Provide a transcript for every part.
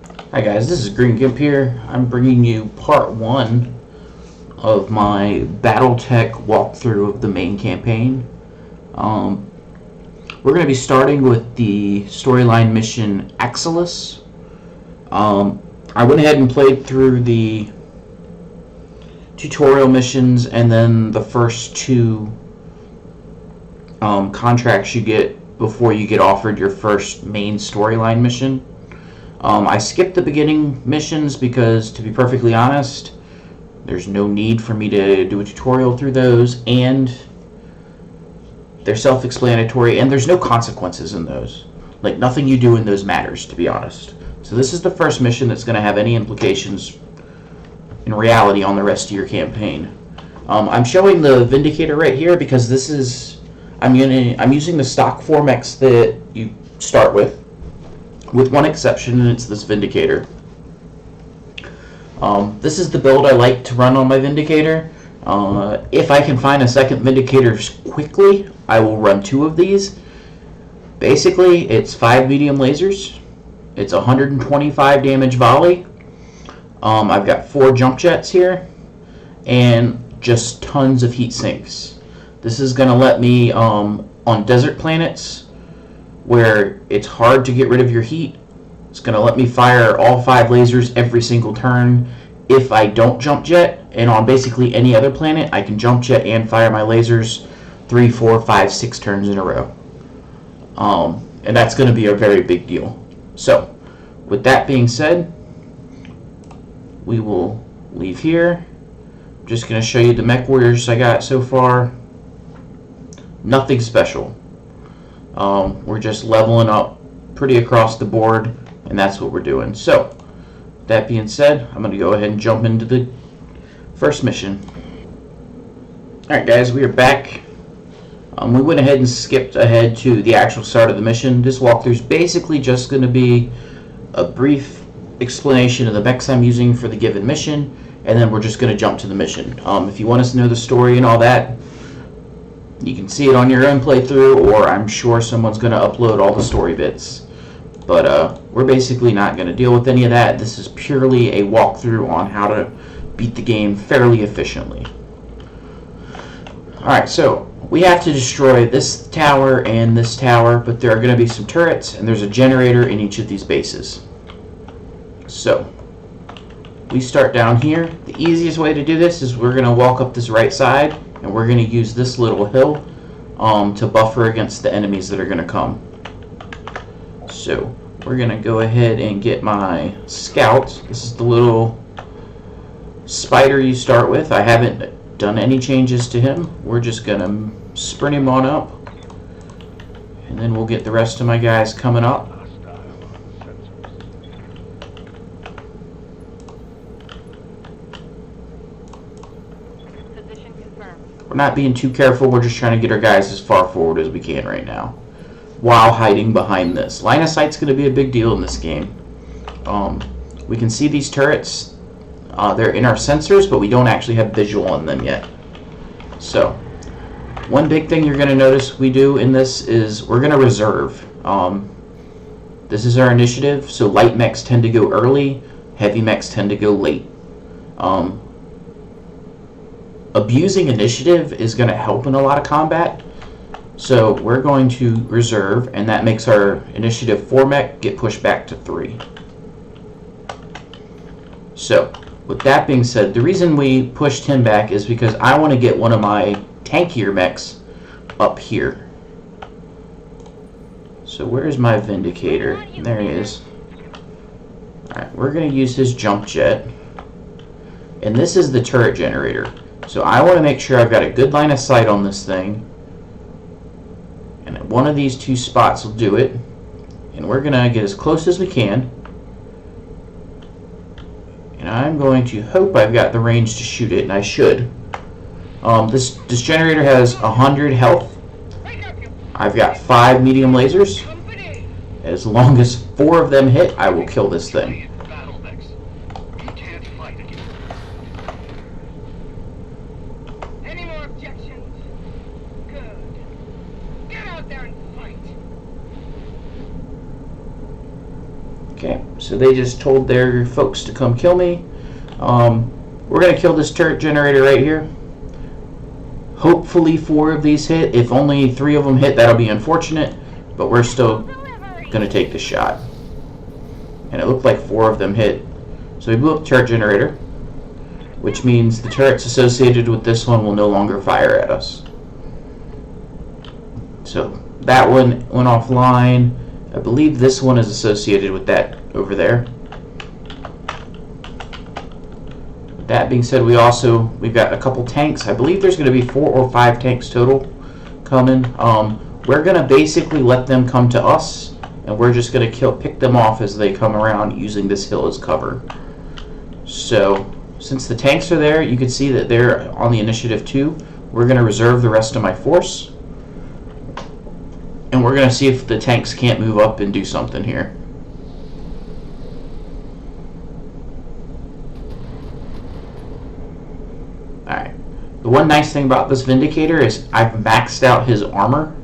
Hi guys, this is Green Gimp here. I'm bringing you part 1 of my Battletech walkthrough of the main campaign. We're going to be starting with the storyline mission Axylus. I went ahead and played through the tutorial missions and then the first 2 contracts you get before you get offered your first main storyline mission. I skipped the beginning missions because, to be perfectly honest, there's no need for me to do a tutorial through those, and they're self-explanatory, and there's no consequences in those. Like, nothing you do in those matters, to be honest. So this is the first mission that's going to have any implications in reality on the rest of your campaign. I'm showing the Vindicator right here because this is... I'm using the stock Form X that you start with one exception, and it's this Vindicator. This is the build I like to run on my Vindicator. If I can find a second Vindicator quickly, I will run 2 of these. Basically, it's 5 medium lasers. It's 125 damage volley. I've got 4 jump jets here, and just tons of heat sinks. This is going to let me, on desert planets, where it's hard to get rid of your heat, it's going to let me fire all 5 lasers every single turn if I don't jump jet. And on basically any other planet, I can jump jet and fire my lasers 3, 4, 5, 6 turns in a row. And that's going to be a very big deal. So, with that being said, we will leave here. I'm just going to show you the mech warriors I got so far. Nothing special. We're just leveling up pretty across the board, and that's what we're doing. So, that being said, I'm going to go ahead and jump into the first mission. Alright guys, we are back. We went ahead and skipped ahead to the actual start of the mission. This walkthrough is basically just going to be a brief explanation of the mechs I'm using for the given mission, and then we're just going to jump to the mission. If you want us to know the story and all that, you can see it on your own playthrough, or I'm sure someone's going to upload all the story bits. But we're basically not going to deal with any of that. This is purely a walkthrough on how to beat the game fairly efficiently. Alright, so we have to destroy this tower and this tower, but there are going to be some turrets, and there's a generator in each of these bases. So, we start down here. The easiest way to do this is we're going to walk up this right side, and we're going to use this little hill to buffer against the enemies that are going to come. So we're going to go ahead and get my scout. This is the little spider you start with. I haven't done any changes to him. We're just going to sprint him on up, and then we'll get the rest of my guys coming up. We're not being too careful, we're just trying to get our guys as far forward as we can right now, while hiding behind this. Line of sight's going to be a big deal in this game. We can see these turrets. They're in our sensors, but we don't actually have visual on them yet. So, one big thing you're going to notice we do in this is we're going to reserve. This is our initiative, so light mechs tend to go early, heavy mechs tend to go late. Abusing initiative is going to help in a lot of combat, so we're going to reserve, and that makes our initiative 4 mech get pushed back to 3. So, with that being said, the reason we pushed him back is because I want to get one of my tankier mechs up here. So where's my Vindicator? There he is. Alright, we're going to use his jump jet, and this is the turret generator. So I want to make sure I've got a good line of sight on this thing. And one of these 2 spots will do it. And we're going to get as close as we can. And I'm going to hope I've got the range to shoot it, and I should. This generator has 100 health. I've got 5 medium lasers. As long as 4 of them hit, I will kill this thing. Okay, Alright, so they just told their folks to come kill me. We're going to kill this turret generator right here. Hopefully 4 of these hit. If only 3 of them hit, that'll be unfortunate. But we're still going to take the shot. And it looked like 4 of them hit. So we blew up the turret generator, which means the turrets associated with this one will no longer fire at us. So that one went offline. I believe this one is associated with that over there. That being said, we've got a couple tanks. I believe there's going to be 4 or 5 tanks total coming. We're going to basically let them come to us, and we're just going to pick them off as they come around using this hill as cover. So since the tanks are there, you can see that they're on the initiative 2. We're going to reserve the rest of my force, and we're going to see if the tanks can't move up and do something here. Alright. The one nice thing about this Vindicator is I've maxed out his armor,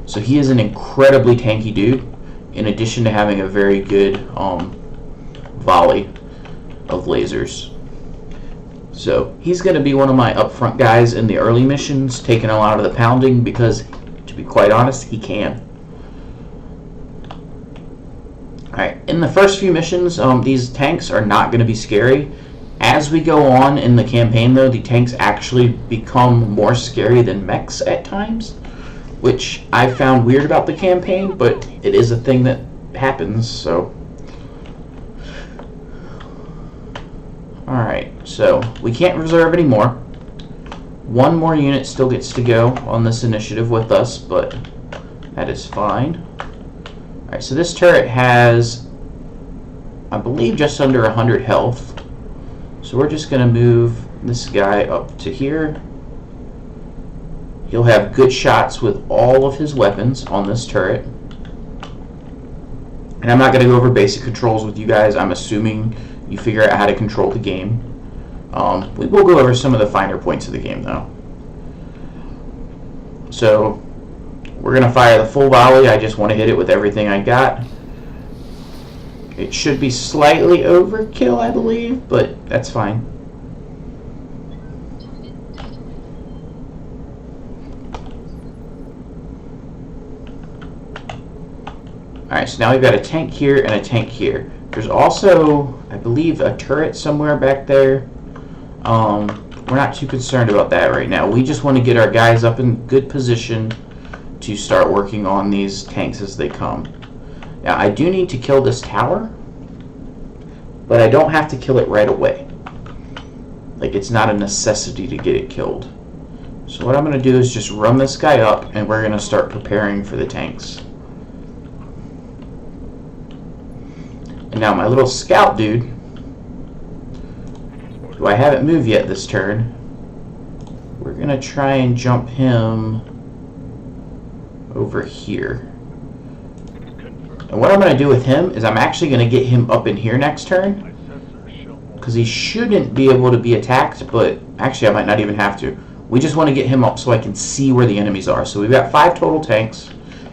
so he is an incredibly tanky dude, in addition to having a very good volley of lasers. So he's going to be one of my upfront guys in the early missions, taking a lot of the pounding, because to be quite honest, he can. Alright, in the first few missions, these tanks are not going to be scary. As we go on in the campaign, though, the tanks actually become more scary than mechs at times, which I found weird about the campaign, but it is a thing that happens, so. Alright, so we can't reserve anymore. 1 more unit still gets to go on this initiative with us, but that is fine. Alright, so this turret has, I believe, just under 100 health. So we're just going to move this guy up to here. He'll have good shots with all of his weapons on this turret. And I'm not going to go over basic controls with you guys. I'm assuming you figure out how to control the game. We will go over some of the finer points of the game, though. So we're going to fire the full volley. I just want to hit it with everything I got. It should be slightly overkill, I believe, but that's fine. Alright, so now we've got a tank here and a tank here. There's also, I believe, a turret somewhere back there. We're not too concerned about that right now. We just want to get our guys up in good position to start working on these tanks as they come. Now, I do need to kill this tower, but I don't have to kill it right away. Like, it's not a necessity to get it killed. So what I'm going to do is just run this guy up, and we're going to start preparing for the tanks. And now my little scout dude, who I haven't moved yet this turn, we're going to try and jump him over here. And what I'm going to do with him is I'm actually going to get him up in here next turn, because he shouldn't be able to be attacked, but actually I might not even have to. We just want to get him up so I can see where the enemies are. So we've got 5 total tanks,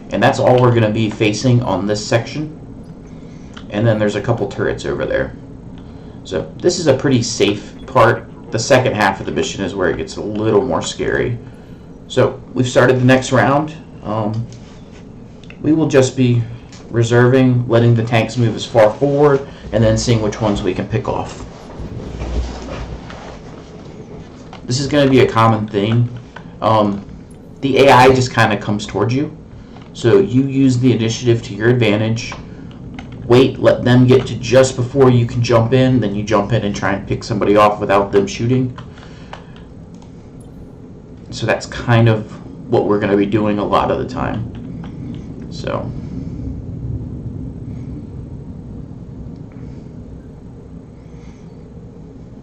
and that's all we're going to be facing on this section. And then there's a couple turrets over there. So this is a pretty safe part. The second half of the mission is where it gets a little more scary. So we've started the next round. We will just be reserving, letting the tanks move as far forward, and then seeing which ones we can pick off. This is going to be a common thing. The AI just kind of comes towards you, so you use the initiative to your advantage. Wait, let them get to just before you can jump in, then you jump in and try and pick somebody off without them shooting. So that's kind of what we're going to be doing a lot of the time. So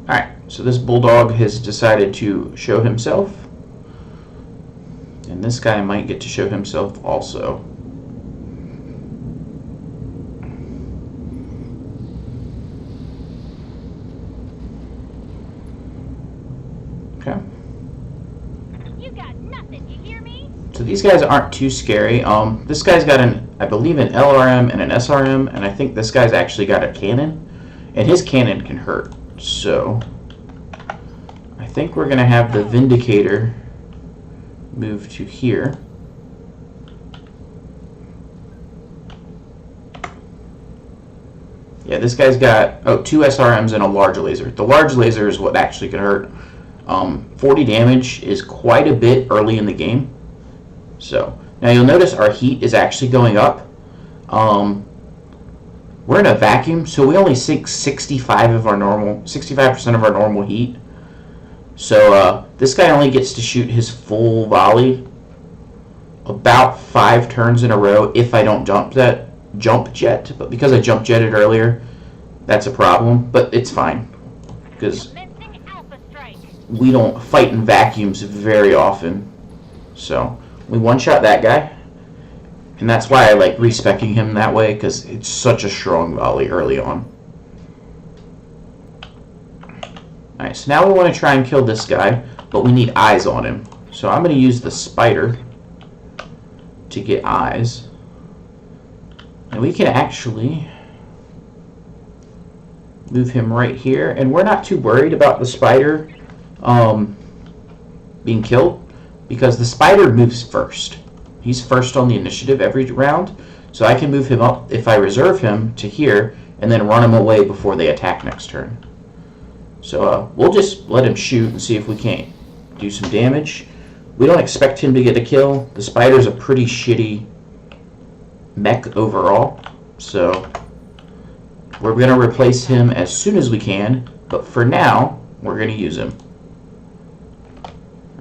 alright, so this bulldog has decided to show himself, and this guy might get to show himself also. Okay. You got nothing, you hear me? So these guys aren't too scary. This guy's got I believe, an LRM and an SRM, and I think this guy's actually got a cannon, and his cannon can hurt. So I think we're going to have the Vindicator move to here. Yeah, this guy's got, 2 SRMs and a large laser. The large laser is what actually can hurt. 40 damage is quite a bit early in the game. So now you'll notice our heat is actually going up. We're in a vacuum, so we only sink 65% of our normal heat. So this guy only gets to shoot his full volley about 5 turns in a row if I don't jump jet. But because I jump jetted earlier, that's a problem. But it's fine because we don't fight in vacuums very often. So we one-shot that guy. And that's why I like respecking him that way, because it's such a strong volley early on. Alright, so now we want to try and kill this guy, but we need eyes on him. So I'm going to use the spider to get eyes. And we can actually move him right here. And we're not too worried about the spider being killed, because the spider moves first. He's first on the initiative every round, so I can move him up if I reserve him to here and then run him away before they attack next turn. So we'll just let him shoot and see if we can't do some damage. We don't expect him to get a kill. The spider's a pretty shitty mech overall, so we're going to replace him as soon as we can, but for now, we're going to use him.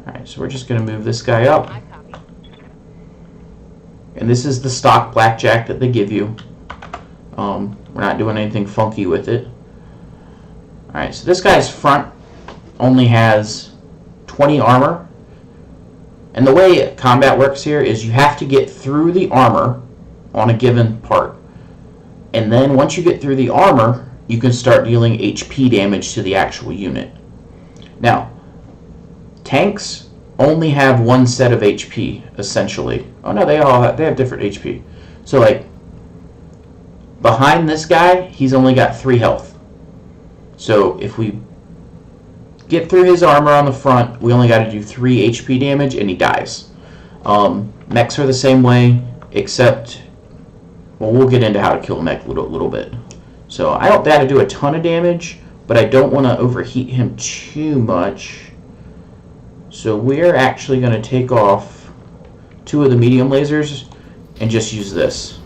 Alright, so we're just going to move this guy up. And this is the stock blackjack that they give you. We're not doing anything funky with it. Alright, so this guy's front only has 20 armor. And the way combat works here is you have to get through the armor on a given part. And then once you get through the armor, you can start dealing HP damage to the actual unit. Now, tanks only have one set of HP, essentially. Oh no, they have different HP. So like, behind this guy, he's only got 3 health. So if we get through his armor on the front, we only got to do 3 HP damage and he dies. Mechs are the same way, except, well, we'll get into how to kill a mech a little bit. So I don't got to do a ton of damage, but I don't want to overheat him too much. So we're actually going to take off 2 of the medium lasers and just use this.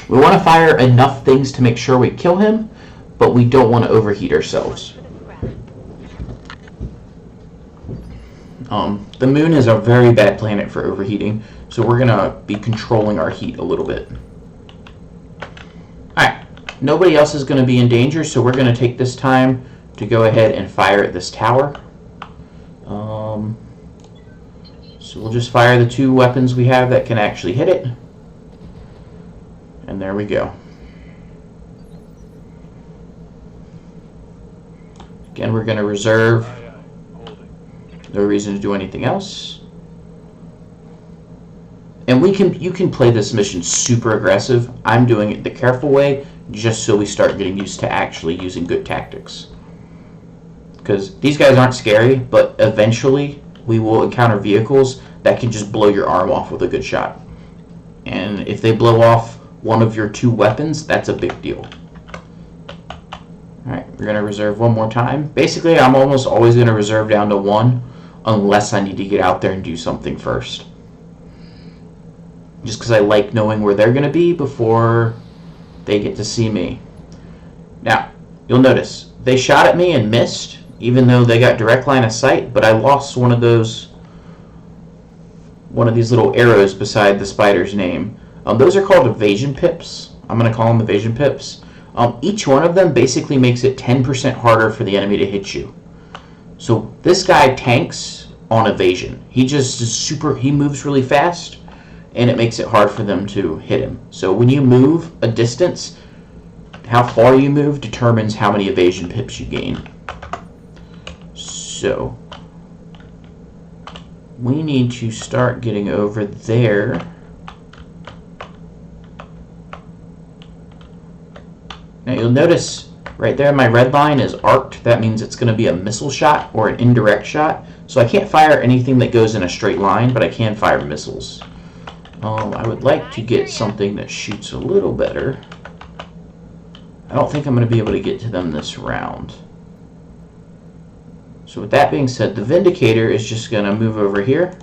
We want to fire enough things to make sure we kill him, but we don't want to overheat ourselves. The moon is a very bad planet for overheating, so we're going to be controlling our heat a little bit. Alright, nobody else is going to be in danger, so we're going to take this time to go ahead and fire at this tower. So we'll just fire the 2 weapons we have that can actually hit it. And there we go. Again, we're going to reserve. No reason to do anything else. And you can play this mission super aggressive. I'm doing it the careful way, just so we start getting used to actually using good tactics. Because these guys aren't scary, but eventually we will encounter vehicles that can just blow your arm off with a good shot. And if they blow off one of your 2 weapons, that's a big deal. Alright, we're going to reserve one more time. Basically, I'm almost always going to reserve down to 1, unless I need to get out there and do something first. Just because I like knowing where they're going to be before they get to see me. Now, you'll notice, they shot at me and missed, even though they got direct line of sight, but I lost one of these little arrows beside the spider's name. Those are called evasion pips. I'm going to call them evasion pips. Each one of them basically makes it 10% harder for the enemy to hit you. So this guy tanks on evasion. He moves really fast, and it makes it hard for them to hit him. So when you move a distance, how far you move determines how many evasion pips you gain. So we need to start getting over there Now you'll notice right there my red line is arced. That means it's going to be a missile shot or an indirect shot. So I can't fire anything that goes in a straight line, but I can fire missiles. I would like to get something that shoots a little better. I don't think I'm going to be able to get to them this round. So with that being said, the Vindicator is just going to move over here.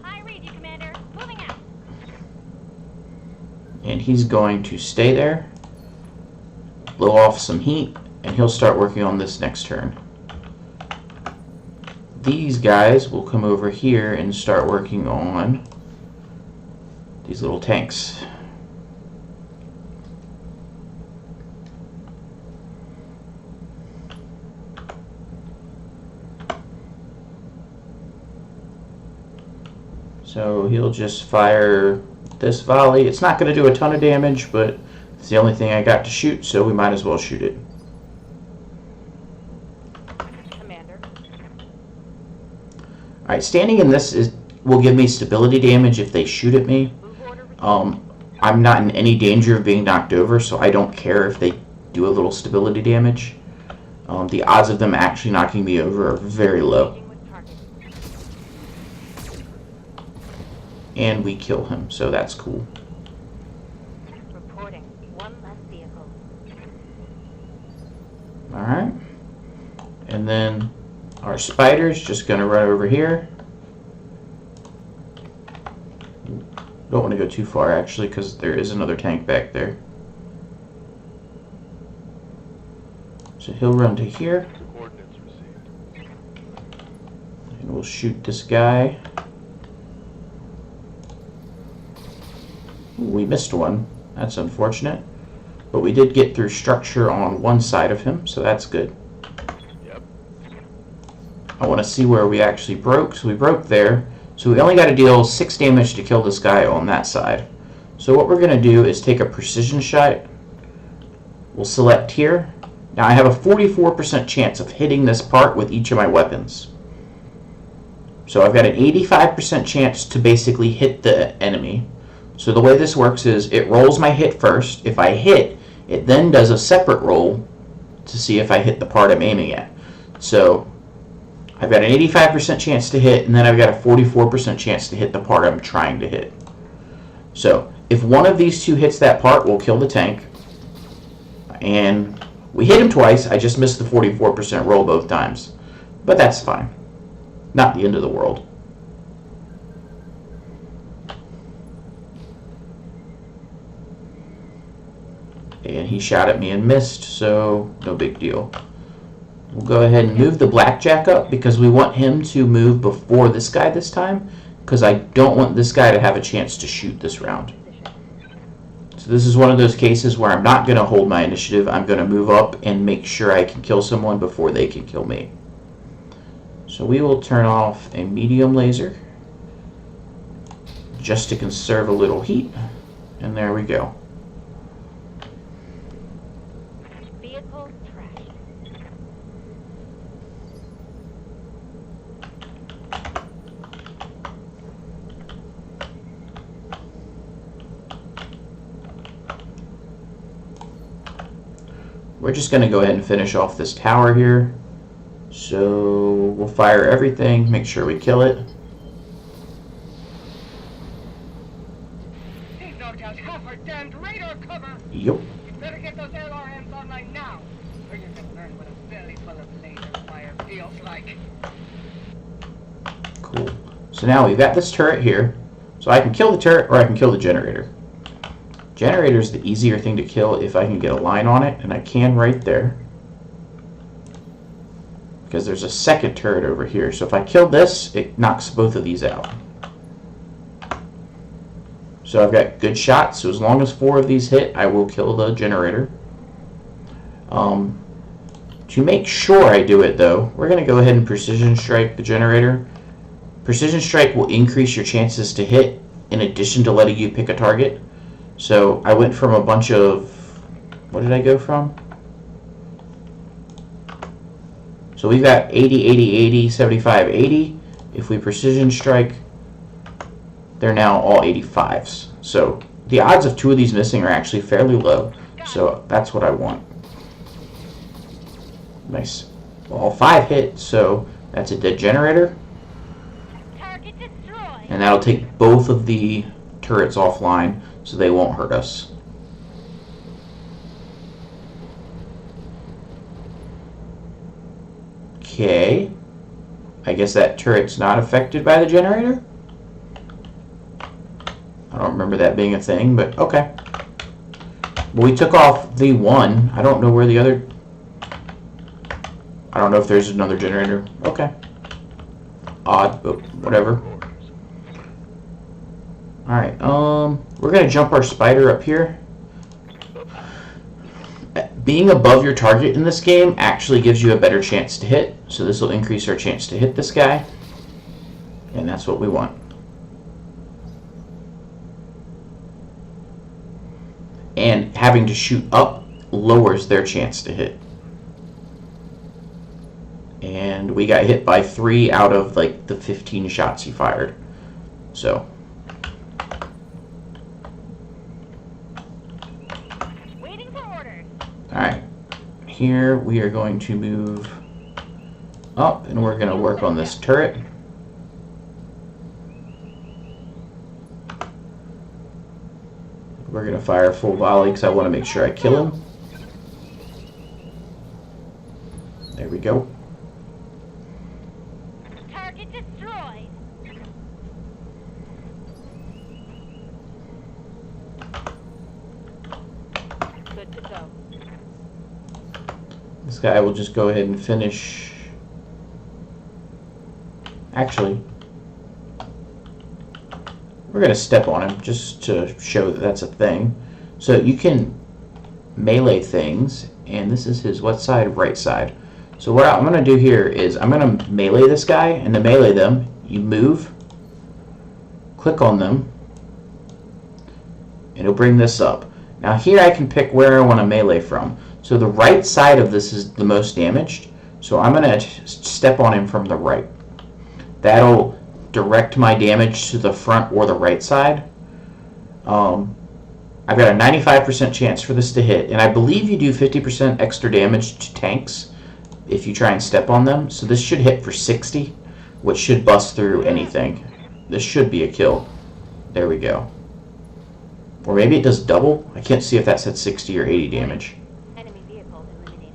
I read you, Commander. Moving out. And he's going to stay there, blow off some heat, and he'll start working on this next turn. These guys will come over here and start working on these little tanks. So he'll just fire this volley. It's not going to do a ton of damage, but it's the only thing I got to shoot, so we might as well shoot it. Commander. Alright, standing in this will give me stability damage if they shoot at me. I'm not in any danger of being knocked over, so I don't care if they do a little stability damage. The odds of them actually knocking me over are very low. And we kill him, so that's cool. Reporting. One less vehicle. Alright. And then our spider's just going to run over here. Don't want to go too far, actually, because there is another tank back there. So he'll run to here. Coordinates received. And we'll shoot this guy. Ooh, we missed one. That's unfortunate. But we did get through structure on one side of him, so that's good. Yep. I want to see where we actually broke. So we broke there. So we only got to deal 6 damage to kill this guy on that side. So what we're going to do is take a precision shot. We'll select here. Now I have a 44% chance of hitting this part with each of my weapons. So I've got an 85% chance to basically hit the enemy. So the way this works is it rolls my hit first. If I hit, it then does a separate roll to see if I hit the part I'm aiming at. So I've got an 85% chance to hit, and then I've got a 44% chance to hit the part I'm trying to hit. So if one of these two hits that part, we'll kill the tank. And we hit him twice. I just missed the 44% roll both times. But that's fine. Not the end of the world. And he shot at me and missed, so no big deal. We'll go ahead and move the blackjack up because we want him to move before this guy this time, because I don't want this guy to have a chance to shoot this round. So this is one of those cases where I'm not going to hold my initiative. I'm going to move up and make sure I can kill someone before they can kill me. So we will turn off a medium laser just to conserve a little heat, and there we go. Vehicle trashed. We're just going to go ahead and finish off this tower here. So we'll fire everything, make sure we kill it. He's knocked out half our damned radar cover! Yup. You better get those LRMs online now, or you can learn what a belly full of laser fire feels like. Cool. So now we've got this turret here. So I can kill the turret or I can kill the generator. Generator is the easier thing to kill if I can get a line on it, and I can right there. Because there's a second turret over here. So if I kill this, it knocks both of these out. So I've got good shots, so as long as 4 of these hit, I will kill the generator. To make sure I do it though, we're going to go ahead and precision strike the generator. Precision strike will increase your chances to hit in addition to letting you pick a target. So I went from a bunch of, what did I go from? So we've got 80, 80, 80, 75, 80. If we precision strike, they're now all 85s. So the odds of 2 of these missing are actually fairly low. So that's what I want. Nice. All 5 hit, so that's a dead generator. Target destroyed. And that'll take both of the turrets offline, so they won't hurt us. Okay. I guess that turret's not affected by the generator? I don't remember that being a thing, but okay. Well, we took off the one. I don't know where the other... I don't know if there's another generator. Okay. Odd, but whatever. Alright, we're gonna jump our spider up here. Being above your target in this game actually gives you a better chance to hit, so this will increase our chance to hit this guy. And that's what we want. And having to shoot up lowers their chance to hit. And we got hit by 3 out of like the 15 shots he fired. So Waiting for orders. alright. Here we are going to move up and we're going to work on this turret. We're going to fire full volley because I want to make sure I kill him. There we go. Target destroyed. Good to go. This guy will just go ahead and finish. Actually, we're going to step on him just to show that that's a thing. So you can melee things, and this is his what side? Right side. So what I'm going to do here is I'm going to melee this guy, and to melee them, you move, click on them, and it'll bring this up. Now here I can pick where I want to melee from. So the right side of this is the most damaged, so I'm going to step on him from the right. That'll direct my damage to the front or the right side. I've got a 95% chance for this to hit, and I believe you do 50% extra damage to tanks if you try and step on them. So this should hit for 60, which should bust through anything. This should be a kill. There we go. Or maybe it does double. I can't see if that said 60 or 80 damage. Enemy vehicle eliminated.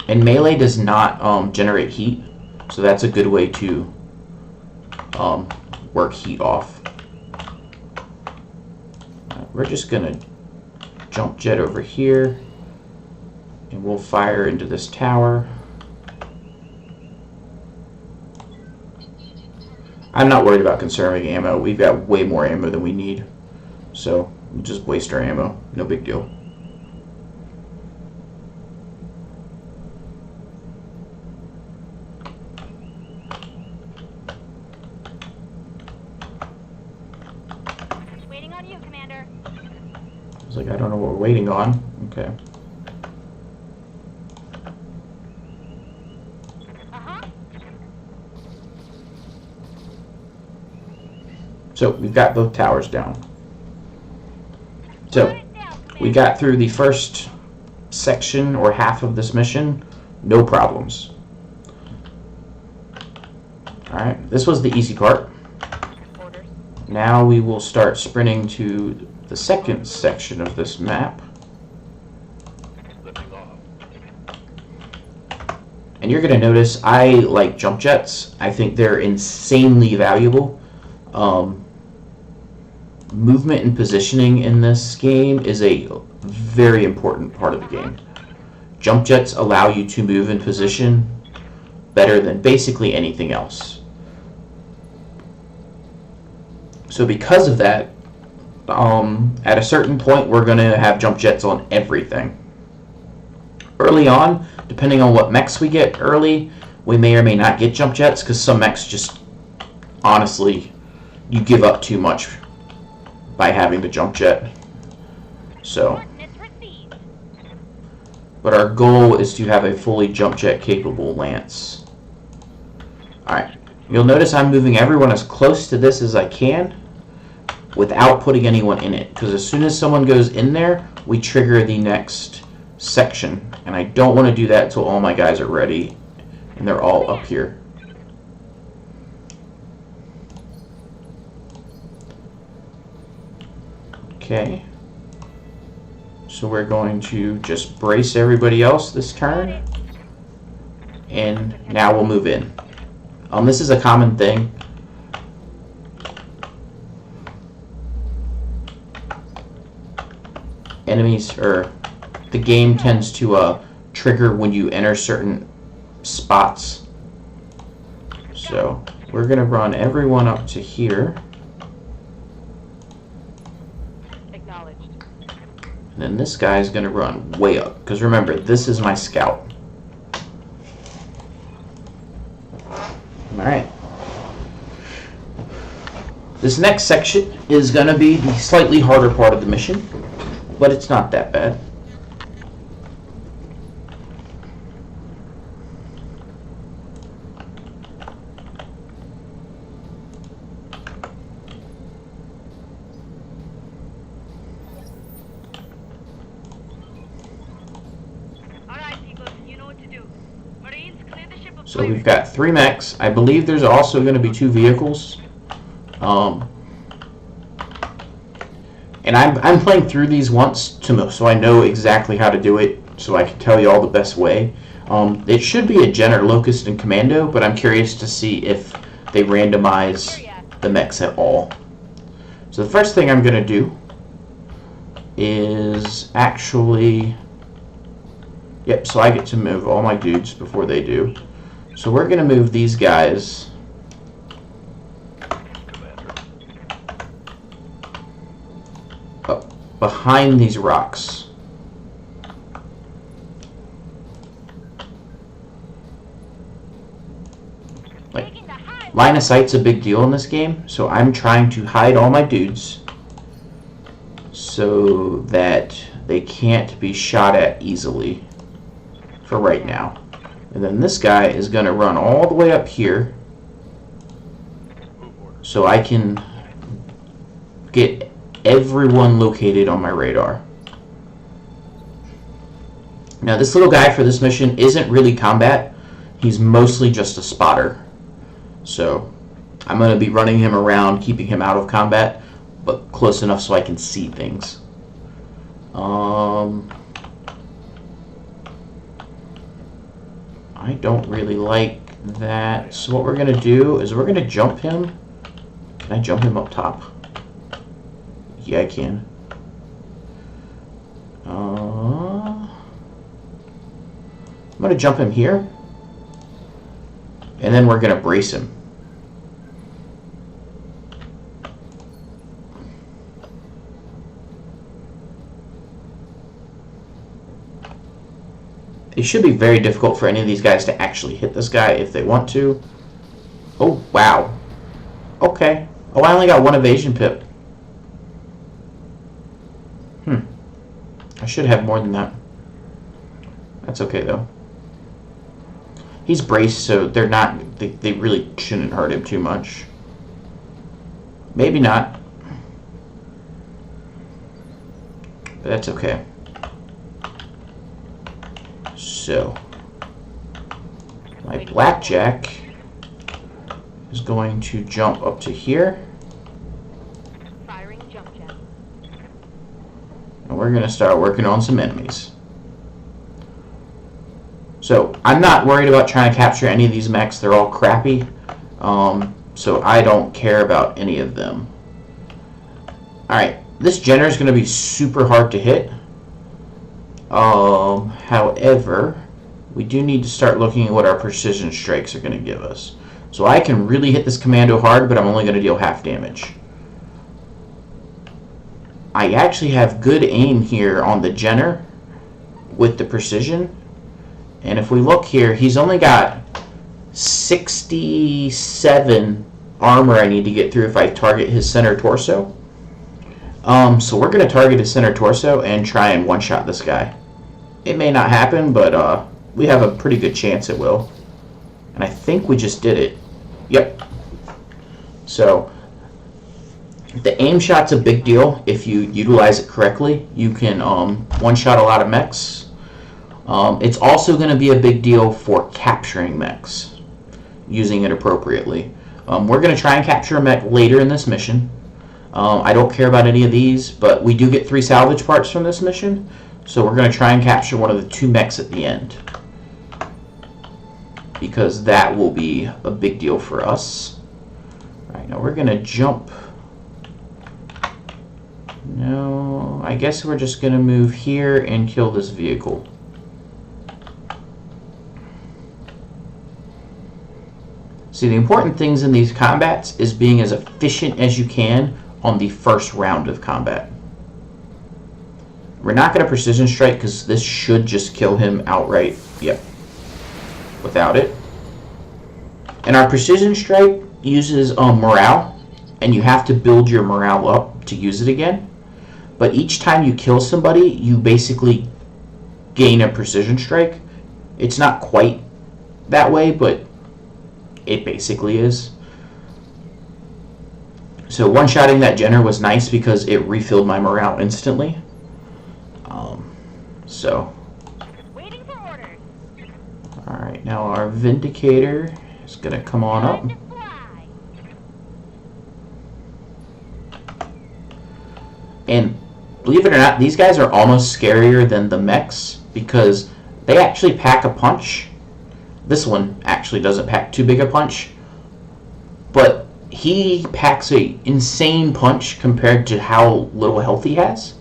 And melee does not generate heat, so that's a good way to work heat off. We're just going to jump jet over here, and we'll fire into this tower. I'm not worried about conserving ammo. We've got way more ammo than we need, so we'll just waste our ammo. No big deal. Waiting on you, Commander. It's like, I don't know what we're waiting on. Okay. Uh-huh. So we've got both towers down. So Shut it down, Commander. we got through the first section or half of this mission, no problems. Alright, this was the easy part. Orders. Now we will start sprinting to the second section of this map. Lifting off. And you're going to notice I like jump jets. I think they're insanely valuable. Movement and positioning in this game is a very important part of the game. Jump jets allow you to move in position better than basically anything else. So because of that, at a certain point we're going to have jump jets on everything. Early on, depending on what mechs we get early, we may or may not get jump jets, because some mechs just, honestly, you give up too much by having the jump jet. So, Coordinates received. but our goal is to have a fully jump jet capable lance. Alright, you'll notice I'm moving everyone as close to this as I can. without putting anyone in it. Because as soon as someone goes in there, we trigger the next section. And I don't want to do that until all my guys are ready and they're all up here. Okay. So we're going to just brace everybody else this turn. And now we'll move in. This is a common thing. Enemies, or the game tends to trigger when you enter certain spots. So we're going to run everyone up to here. Acknowledged. And then this guy is going to run way up. Because remember, this is my scout. Alright. This next section is going to be the slightly harder part of the mission, but it's not that bad. Alright, people, you know what to do. Marines, clear the ship of So we've got 3 mechs. I believe there's also going to be 2 vehicles. And I'm playing through these once so I know exactly how to do it, so I can tell you all the best way. It should be a Jenner, Locust, and Commando, but I'm curious to see if they randomize the mechs at all. So the first thing I'm going to do is actually... Yep, so I get to move all my dudes before they do. So we're going to move these guys up behind these rocks. Like, line of sight's a big deal in this game, so I'm trying to hide all my dudes so that they can't be shot at easily for right now. And then this guy is going to run all the way up here so I can get everyone located on my radar. Now this little guy for this mission isn't really combat. He's mostly just a spotter. So I'm going to be running him around, keeping him out of combat, but close enough so I can see things. I don't really like that. So what we're going to do is we're going to jump him. Can I jump him up top? Yeah, I can. I'm going to jump him here. And then we're going to brace him. It should be very difficult for any of these guys to actually hit this guy if they want to. Oh, wow. Okay. Oh, I only got 1 evasion pip. I should have more than that. That's okay, though. He's braced, so they're not... They really shouldn't hurt him too much. Maybe not. But that's okay. So, my blackjack is going to jump up to here. Firing jump jet. And we're going to start working on some enemies. So, I'm not worried about trying to capture any of these mechs. They're all crappy. So, I don't care about any of them. Alright, this Jenner is going to be super hard to hit. However, we do need to start looking at what our precision strikes are going to give us. So I can really hit this commando hard, but I'm only going to deal half damage. I actually have good aim here on the Jenner with the precision. And if we look here, he's only got 67 armor I need to get through if I target his center torso. So we're going to target his center torso and try and one-shot this guy. It may not happen, but we have a pretty good chance it will. And I think we just did it. Yep. So The aim shot's a big deal if you utilize it correctly. You can one-shot a lot of mechs. It's also going to be a big deal for capturing mechs, using it appropriately. We're going to try and capture a mech later in this mission. I don't care about any of these, but we do get 3 salvage parts from this mission, so we're going to try and capture one of the 2 mechs at the end, because that will be a big deal for us. Alright, now we're going to jump. No, I guess we're just going to move here and kill this vehicle. See, the important things in these combats is being as efficient as you can on the first round of combat. We're not going to precision strike because this should just kill him outright. Yep. Without it. And our precision strike uses morale, and you have to build your morale up to use it again. But each time you kill somebody, you basically gain a precision strike. It's not quite that way, but it basically is. So one-shotting that Jenner was nice because it refilled my morale instantly. Waiting for orders. Alright, now our Vindicator is going to come on up. Time to fly. And believe it or not, these guys are almost scarier than the mechs because they actually pack a punch. This one actually doesn't pack too big a punch, but he packs a insane punch compared to how little health he has.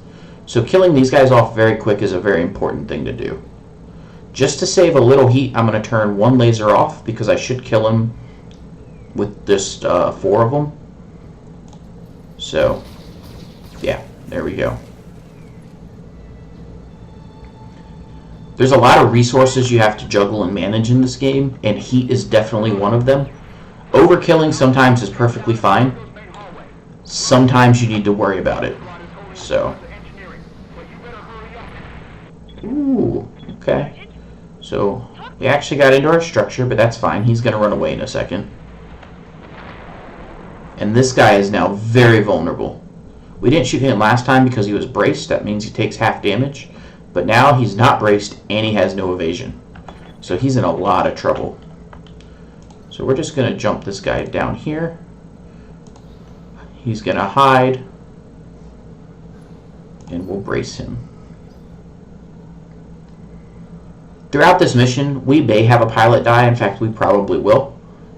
So killing these guys off very quick is a very important thing to do. Just to save a little heat, I'm going to turn 1 laser off because I should kill him with just 4 of them. So, yeah, there we go. There's a lot of resources you have to juggle and manage in this game, and heat is definitely one of them. Overkilling sometimes is perfectly fine. Sometimes you need to worry about it. So. Ooh, okay. So, we actually got into our structure, but that's fine. He's going to run away in a second. And this guy is now very vulnerable. We didn't shoot him last time because he was braced. That means he takes half damage. But now he's not braced and he has no evasion. So he's in a lot of trouble. So we're just going to jump this guy down here. He's going to hide. And we'll brace him. Throughout this mission, we may have a pilot die. In fact, we probably will.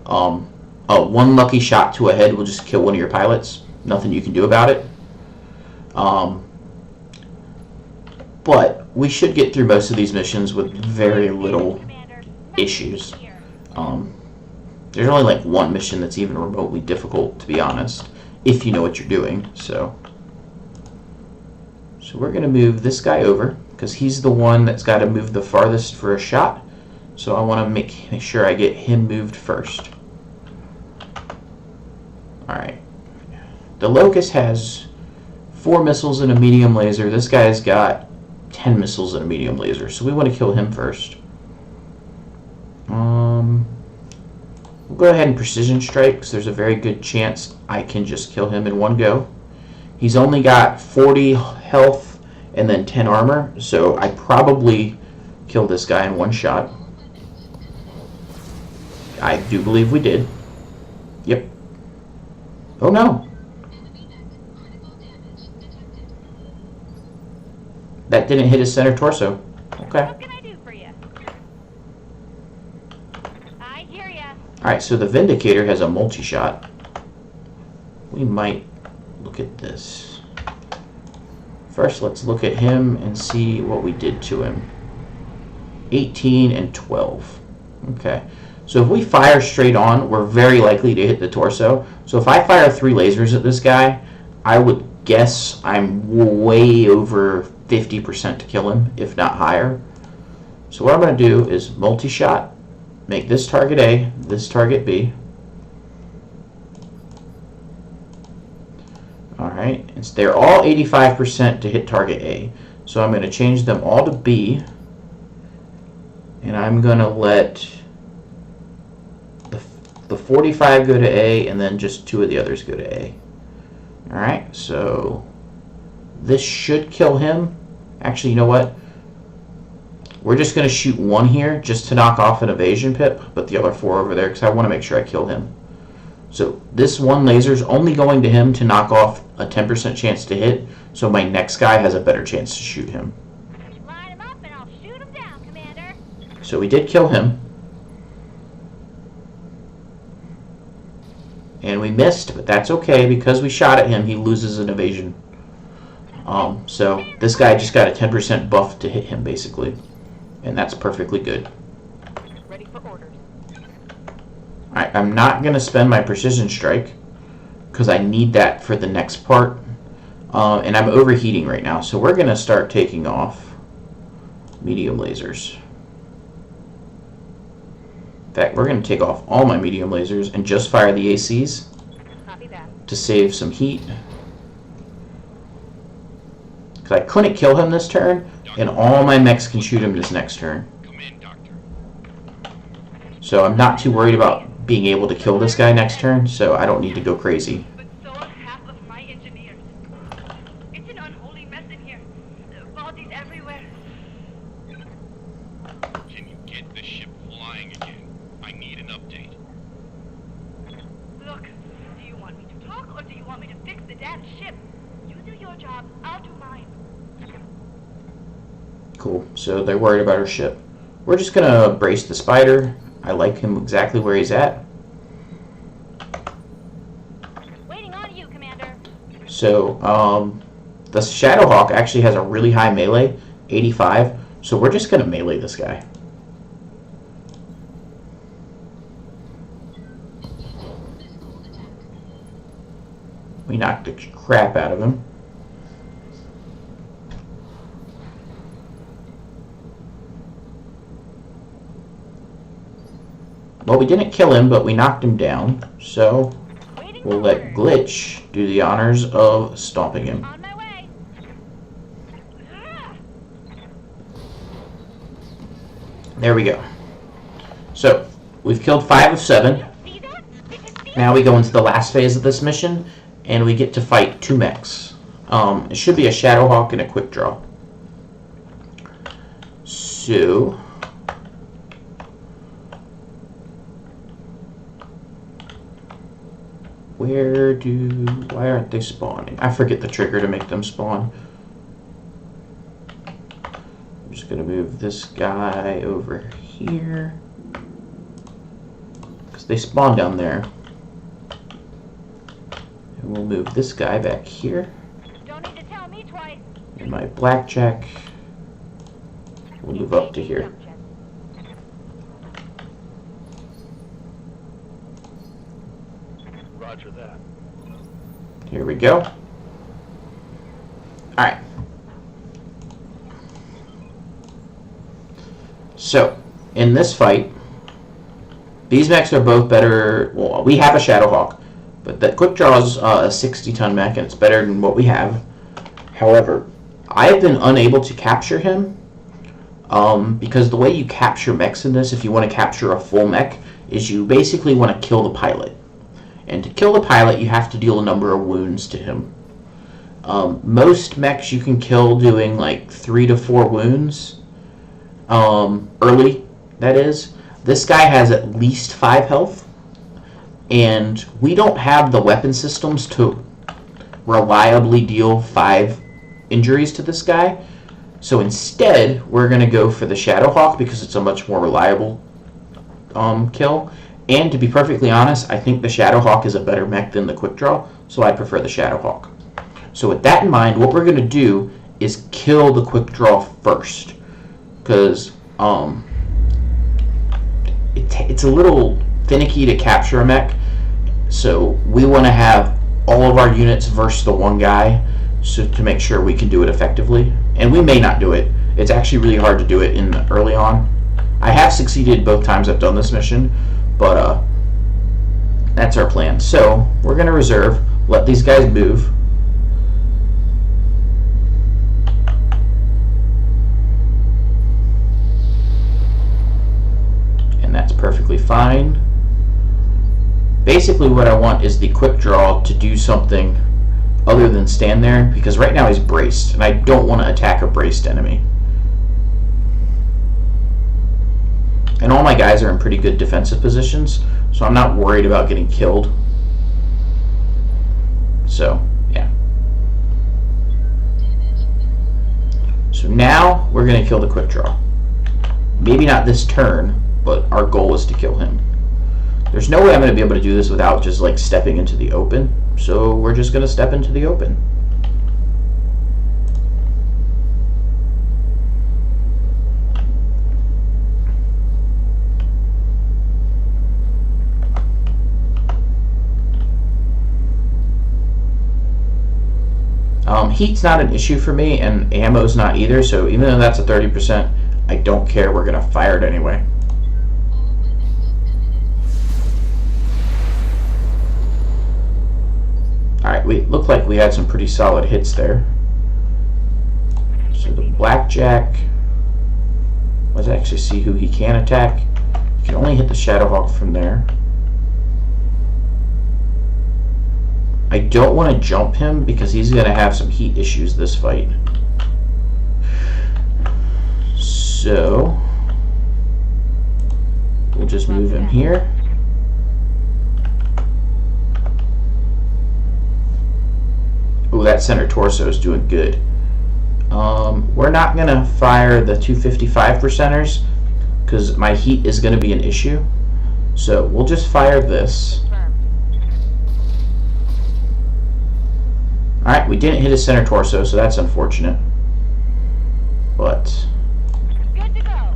One lucky shot to a head will just kill one of your pilots. Nothing you can do about it. But we should get through most of these missions with very little issues. There's only like 1 mission that's even remotely difficult, to be honest, if you know what you're doing. So we're going to move this guy over because he's the one that's got to move the farthest for a shot. So I want to make sure I get him moved first. Alright. The Locust has 4 missiles and a medium laser. This guy's got 10 missiles and a medium laser. So we want to kill him first. We'll go ahead and precision strike because there's a very good chance I can just kill him in one go. He's only got 40 health and then 10 armor, so I probably killed this guy in 1 shot. I do believe we did. Yep. Oh no. That didn't hit his center torso. Okay. What can I do for you? I hear ya. Alright, so the Vindicator has a multi-shot. We might look at this. First, let's look at him and see what we did to him. 18 and 12. Okay. So if we fire straight on, we're very likely to hit the torso. So if I fire 3 lasers at this guy, I would guess I'm way over 50% to kill him, if not higher. So what I'm going to do is multi-shot, make this target A, this target B. Alright, they're all 85% to hit target A. So I'm going to change them all to B. And I'm going to let the 45 go to A, and then just 2 of the others go to A. Alright, so this should kill him. Actually, you know what? We're just going to shoot one here just to knock off an evasion pip, but the other 4 over there because I want to make sure I kill him. So this one laser is only going to him to knock off a 10% chance to hit, so my next guy has a better chance to shoot him. Line him up and I'll shoot him down, Commander. So we did kill him. And we missed, but that's okay because we shot at him. He loses an evasion. So this guy just got a 10% buff to hit him, basically. And that's perfectly good. Ready for orders. Alright, I'm not going to spend my precision strike because I need that for the next part. And I'm overheating right now, so we're going to start taking off medium lasers. In fact, we're going to take off all my medium lasers and just fire the ACs Copy that. to save some heat. Because I couldn't kill him this turn, and all my mechs can shoot him this next turn. Come in, Doctor. So I'm not too worried about being able to kill this guy next turn, so I don't need to go crazy. But so are half of my engineers. It's an unholy mess in here. Bodies everywhere. Can you get the ship flying again? I need an update. Look, do you want me to talk or do you want me to fix the damn ship? You do your job, I'll do mine. Cool, so they're worried about our ship. We're just gonna brace the spider. I like him exactly where he's at. Waiting on you, Commander. So, the Shadowhawk actually has a really high melee, 85, so we're just gonna melee this guy. We knocked the crap out of him. Well, we didn't kill him, but we knocked him down, so Waiting we'll for let orders. Glitch do the honors of stomping him. On my way. Ah! There we go. So, we've killed 5 of 7. See that? Now we go into the last phase of this mission, and we get to fight 2 mechs. It should be a Shadowhawk and a Quick Draw. So, why aren't they spawning? I forget the trigger to make them spawn. I'm just gonna move this guy over here because they spawn down there. And we'll move this guy back here. Don't need to tell me twice. And my blackjack will move up to here. Roger that. Here we go. Alright. So, in this fight, these mechs are both better. Well, we have a Shadowhawk, but the Quick Draw is a 60-ton mech, and it's better than what we have. However, I've been unable to capture him because the way you capture mechs in this, if you want to capture a full mech, is you basically want to kill the pilot. And to kill the pilot, you have to deal a number of wounds to him. Most mechs you can kill doing like 3 to 4 wounds. Early, that is. This guy has at least 5 health. And we don't have the weapon systems to reliably deal 5 injuries to this guy. So instead, we're going to go for the Shadowhawk because it's a much more reliable kill. And to be perfectly honest, I think the Shadowhawk is a better mech than the Quick Draw, so I prefer the Shadowhawk. So with that in mind, what we're going to do is kill the Quick Draw first. Because it's a little finicky to capture a mech. So we want to have all of our units versus the one guy so to make sure we can do it effectively. And we may not do it. It's actually really hard to do it in early on. I have succeeded both times I've done this mission. But that's our plan. So we're going to reserve, let these guys move. And that's perfectly fine. Basically what I want is the Quick Draw to do something other than stand there, because right now he's braced, and I don't want to attack a braced enemy. And all my guys are in pretty good defensive positions, so I'm not worried about getting killed. So, yeah. So now we're going to kill the quick draw. Maybe not this turn, but our goal is to kill him. There's no way I'm going to be able to do this without just like stepping into the open, so we're just going to step into the open. Heat's not an issue for me, and ammo's not either, so even though that's a 30%, I don't care, we're going to fire it anyway. Alright, we look like we had some pretty solid hits there. So the blackjack, let's actually see who he can attack. He can only hit the Shadowhawk from there. I don't want to jump him because he's going to have some heat issues this fight. So we'll just move him here. Ooh, that center torso is doing good. We're not going to fire the 255%ers because my heat is going to be an issue. So we'll just fire this. Alright, we didn't hit his center torso, so that's unfortunate. But Good to go.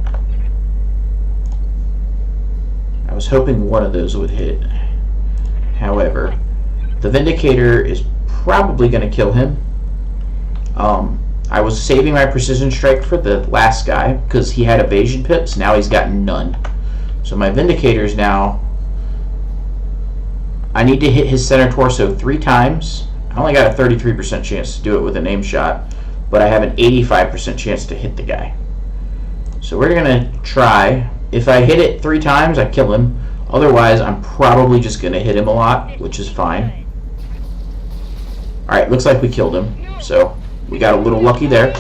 I was hoping one of those would hit. However, the Vindicator is probably going to kill him. I was saving my precision strike for the last guy because he had evasion pips. Now he's got none. So my Vindicators now, I need to hit his center torso 3 times. I only got a 33% chance to do it with an aim shot, but I have an 85% chance to hit the guy. So we're going to try. If I hit it 3 times, I kill him. Otherwise, I'm probably just going to hit him a lot, which is fine. Alright, looks like we killed him. So we got a little lucky there.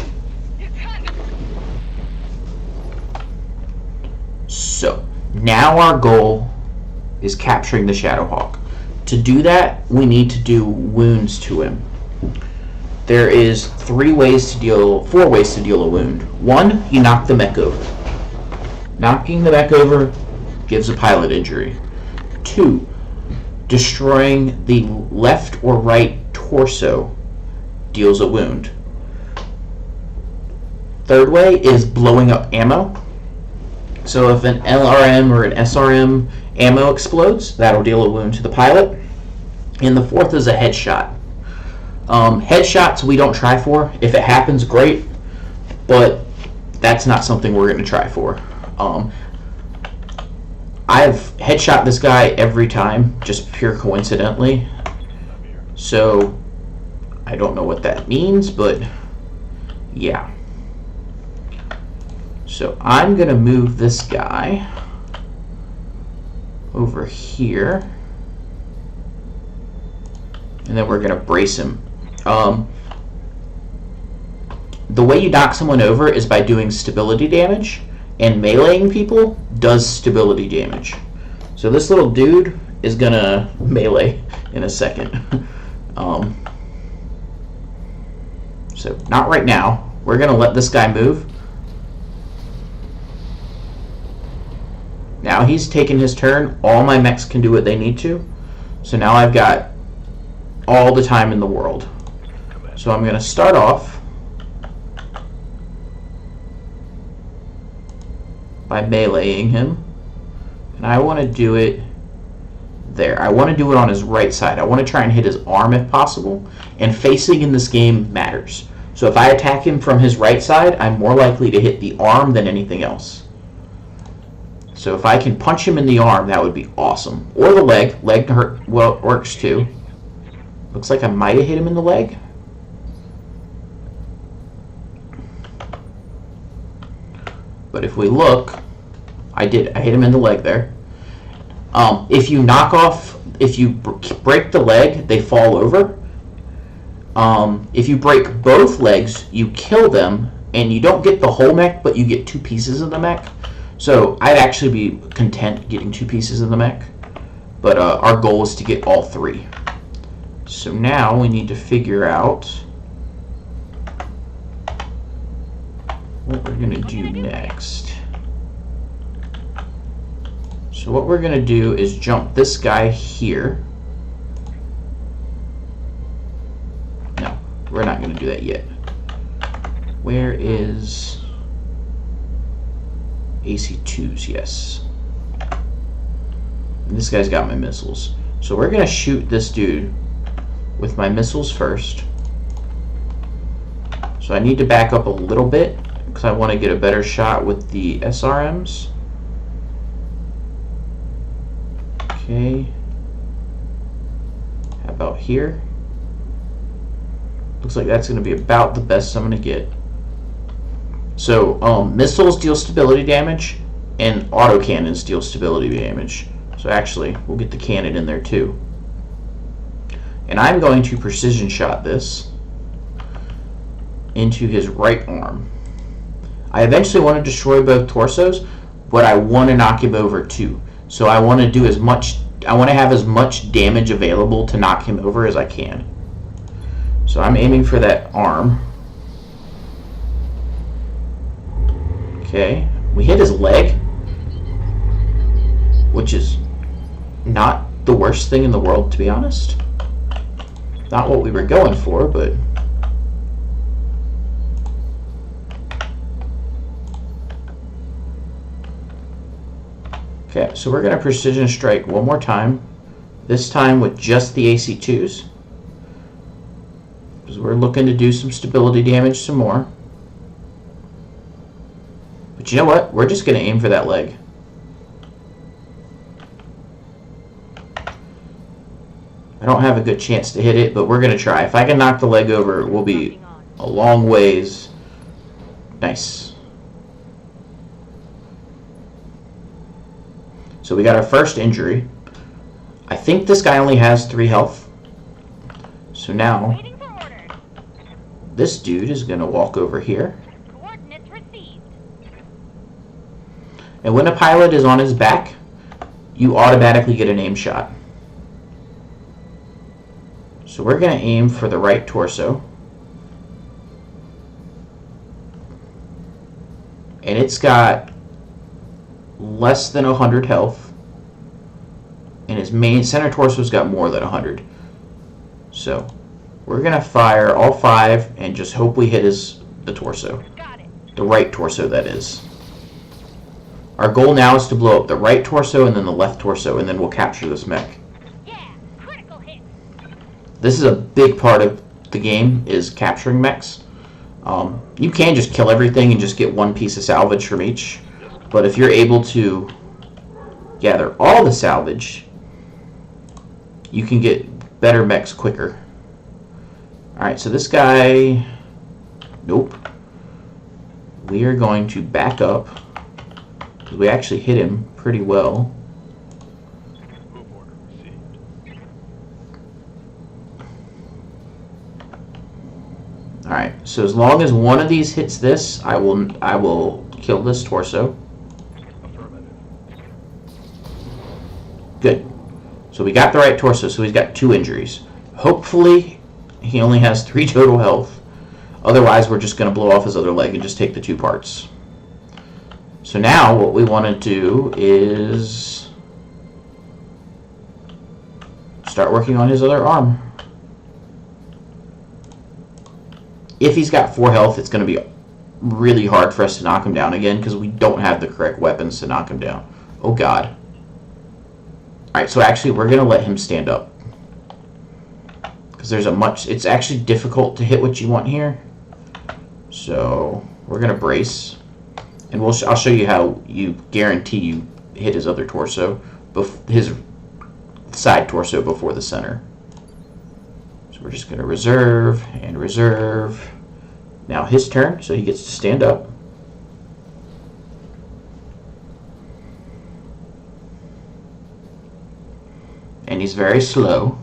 So now our goal is capturing the Shadowhawk. To do that, we need to do wounds to him. There is 4 ways to deal a wound. 1, you knock the mech over. Knocking the mech over gives a pilot injury. 2, destroying the left or right torso deals a wound. 3rd way is blowing up ammo. So if an LRM or an SRM ammo explodes, that'll deal a wound to the pilot. And the 4th is a headshot. Headshots we don't try for. If it happens, great, but that's not something we're going to try for. I've headshot this guy every time, just pure coincidentally. So I don't know what that means, but yeah. So I'm going to move this guy over here, and then we're going to brace him. The way you knock someone over is by doing stability damage, and meleeing people does stability damage. So this little dude is going to melee in a second. So not right now. We're going to let this guy move. Now he's taken his turn. All my mechs can do what they need to. So now I've got all the time in the world. So I'm going to start off by meleeing him. And I want to do it there. I want to do it on his right side. I want to try and hit his arm if possible. And facing in this game matters. So if I attack him from his right side, I'm more likely to hit the arm than anything else. So if I can punch him in the arm, that would be awesome. Or the leg. Leg hurt, well, works too. Looks like I might have hit him in the leg. But if we look, I did. I hit him in the leg there. If you knock off, if you break the leg, they fall over. If you break both legs, you kill them, and you don't get the whole mech, but you get 2 pieces of the mech. So I'd actually be content getting 2 pieces of the mech, but our goal is to get all 3. So now we need to figure out what we're going to do next. So what we're going to do is jump this guy here. No, we're not going to do that yet. Where is AC2s? Yes. And this guy's got my missiles. So we're going to shoot this dude with my missiles first. So I need to back up a little bit because I want to get a better shot with the SRMs. Okay. How about here? Looks like that's going to be about the best I'm going to get. So missiles deal stability damage, and autocannons deal stability damage. So actually, we'll get the cannon in there too. And I'm going to precision shot this into his right arm. I eventually want to destroy both torsos, but I want to knock him over too. So I want to do as much, I want to have as much damage available to knock him over as I can. So I'm aiming for that arm. Okay, we hit his leg, which is not the worst thing in the world, to be honest. Not what we were going for, but okay, so we're going to precision strike one more time, this time with just the AC2s, because we're looking to do some stability damage some more. But you know what? We're just going to aim for that leg. I don't have a good chance to hit it, but we're going to try. If I can knock the leg over, we'll be a long ways. Nice. So we got our first injury. I think this guy only has 3 health. So now, this dude is going to walk over here. And when a pilot is on his back, you automatically get an aim shot. So we're going to aim for the right torso. And it's got less than 100 health. And his main center torso's got more than 100. So we're going to fire all 5 and just hope we hit the torso. The right torso, that is. Our goal now is to blow up the right torso and then the left torso, and then we'll capture this mech. Yeah, critical hit. This is a big part of the game, is capturing mechs. You can just kill everything and just get 1 piece of salvage from each, but if you're able to gather all the salvage, you can get better mechs quicker. Alright, so this guy, nope. We are going to back up, because we actually hit him pretty well. Alright, so as long as one of these hits this, I will kill this torso. Good. So we got the right torso, so he's got 2 injuries. Hopefully, he only has 3 total health. Otherwise, we're just going to blow off his other leg and just take the 2 parts. So now, what we want to do is start working on his other arm. If he's got 4 health, it's going to be really hard for us to knock him down again because we don't have the correct weapons to knock him down. Oh god. Alright, so actually we're going to let him stand up. Because it's actually difficult to hit what you want here. So we're going to brace. And I'll show you how you guarantee you hit his other torso, his side torso before the center. So we're just going to reserve and reserve. Now his turn, so he gets to stand up. And he's very slow.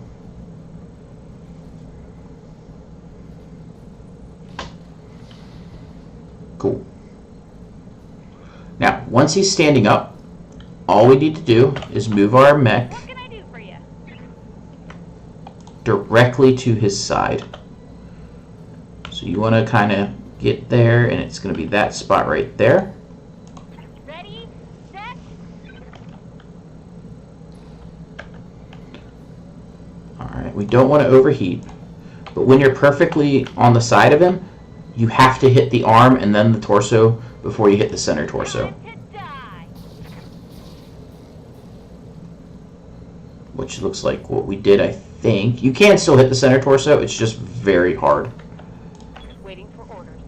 Cool. Now, once he's standing up, all we need to do is move our mech What can I do for you? directly to his side. So you want to kind of get there, and it's going to be that spot right there. Ready, set. Alright, we don't want to overheat, but when you're perfectly on the side of him, you have to hit the arm and then the torso before you hit the center torso. Time to die. Which looks like what we did, I think. You can still hit the center torso, it's just very hard. Waiting for orders.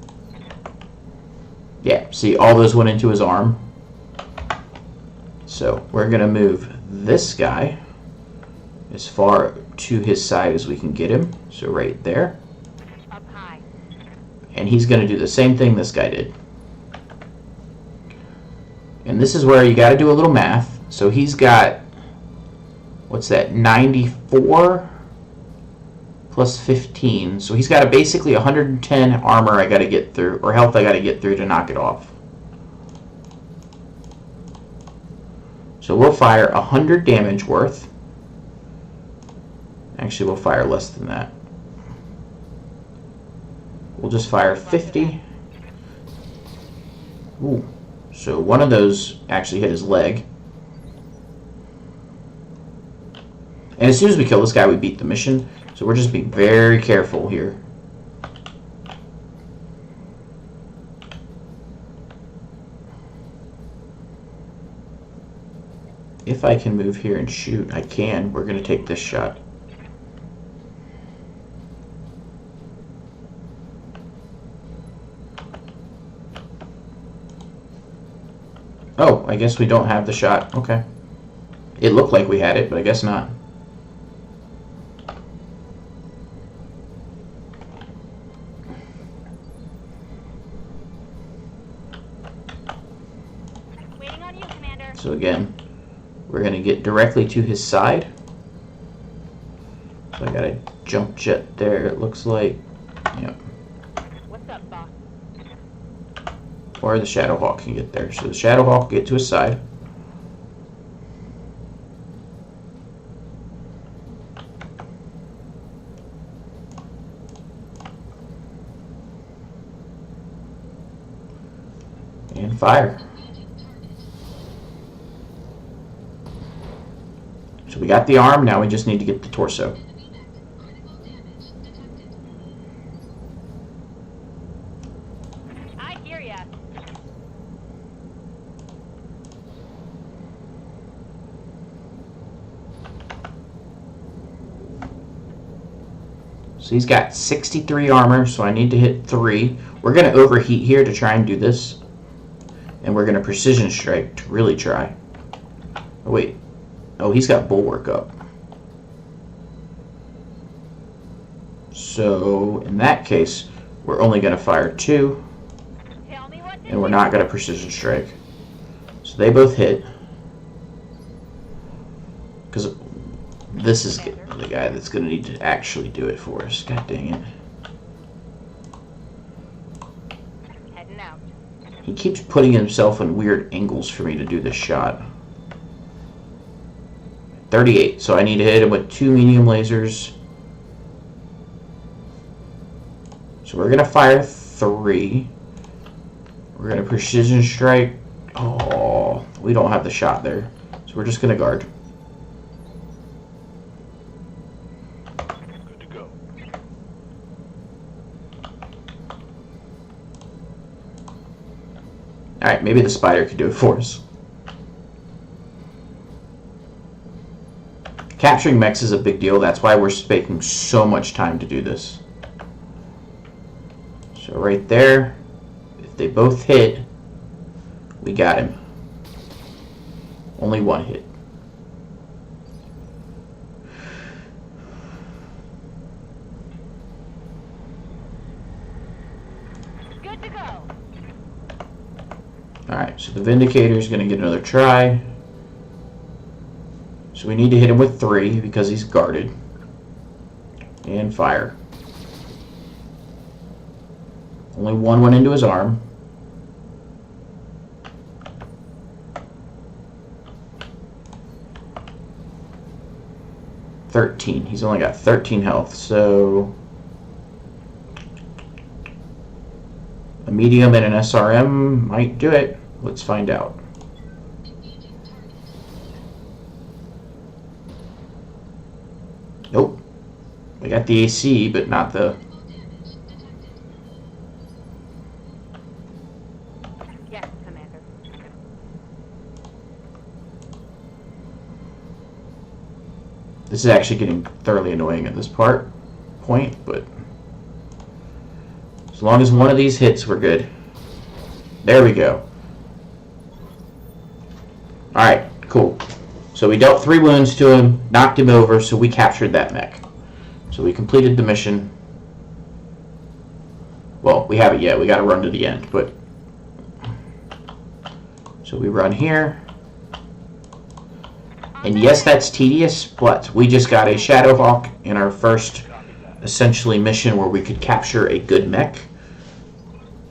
Yeah, see, all those went into his arm. So we're going to move this guy as far to his side as we can get him. So right there. Up high. And he's going to do the same thing this guy did. And this is where you got to do a little math. So he's got, what's that, 94 plus 15. So he's got basically 110 armor I got to get through, or health I got to get through to knock it off. So we'll fire 100 damage worth. Actually, we'll fire less than that. We'll just fire 50. Ooh. So one of those actually hit his leg. And as soon as we kill this guy, we beat the mission. So we're just being very careful here. If I can move here and shoot, I can. We're going to take this shot. Oh, I guess we don't have the shot. Okay. It looked like we had it, but I guess not. Waiting on you, Commander. So again, we're going to get directly to his side. So I got a jump jet there, it looks like. Yep. What's up, boss? Or the Shadowhawk can get there. So the Shadowhawk will get to his side. And fire. So we got the arm, now we just need to get the torso. I hear ya. So he's got 63 armor, so I need to hit 3. We're going to overheat here to try and do this. And we're going to precision strike to really try. Oh, wait. Oh, he's got bulwark up. So, in that case, we're only going to fire 2. Tell me what to And we're do. not going to precision strike. So they both hit. Because this is the guy that's going to need to actually do it for us. God dang it. Heading out. He keeps putting himself in weird angles for me to do this shot. 38. So I need to hit him with 2 medium lasers. So we're going to fire 3. We're going to precision strike. Oh, we don't have the shot there. So we're just going to guard. Good to go. Alright, maybe the spider could do it for us. Capturing mechs is a big deal. That's why we're taking so much time to do this. So right there, if they both hit, we got him. Only one hit. Good to go. Alright, so the Vindicator is going to get another try. So we need to hit him with 3 because he's guarded. And fire. Only 1 went into his arm. 13. He's only got 13 health, so a medium and an SRM might do it. Let's find out. Nope. We got the AC, but not the... Yes, Commander. This is actually getting thoroughly annoying at this point, but as long as one of these hits, we're good. There we go. Alright, cool. So we dealt 3 wounds to him, knocked him over, so we captured that mech. So we completed the mission. Well, we haven't yet. We got to run to the end, but... So we run here. And yes, that's tedious, but we just got a Shadowhawk in our first, essentially, mission where we could capture a good mech.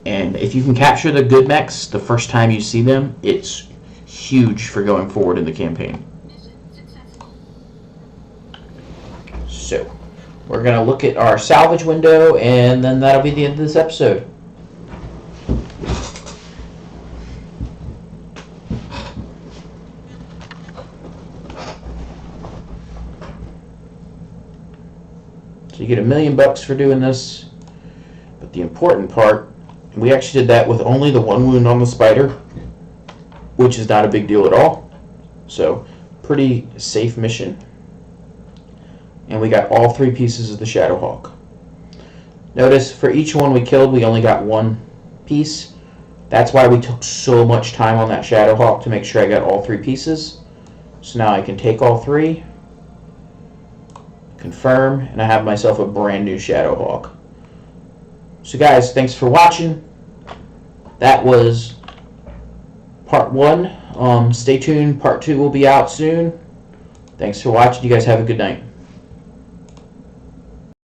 And if you can capture the good mechs the first time you see them, it's huge for going forward in the campaign. So, we're going to look at our salvage window, and then that'll be the end of this episode. So you get $1 million for doing this, but the important part, we actually did that with only the 1 wound on the spider, which is not a big deal at all. So, pretty safe mission. And we got all 3 pieces of the Shadowhawk. Notice for each one we killed, we only got 1 piece. That's why we took so much time on that Shadowhawk to make sure I got all 3 pieces. So now I can take all 3, confirm, and I have myself a brand new Shadowhawk. So guys, thanks for watching. That was part 1. Stay tuned, part 2 will be out soon. Thanks for watching. You guys have a good night.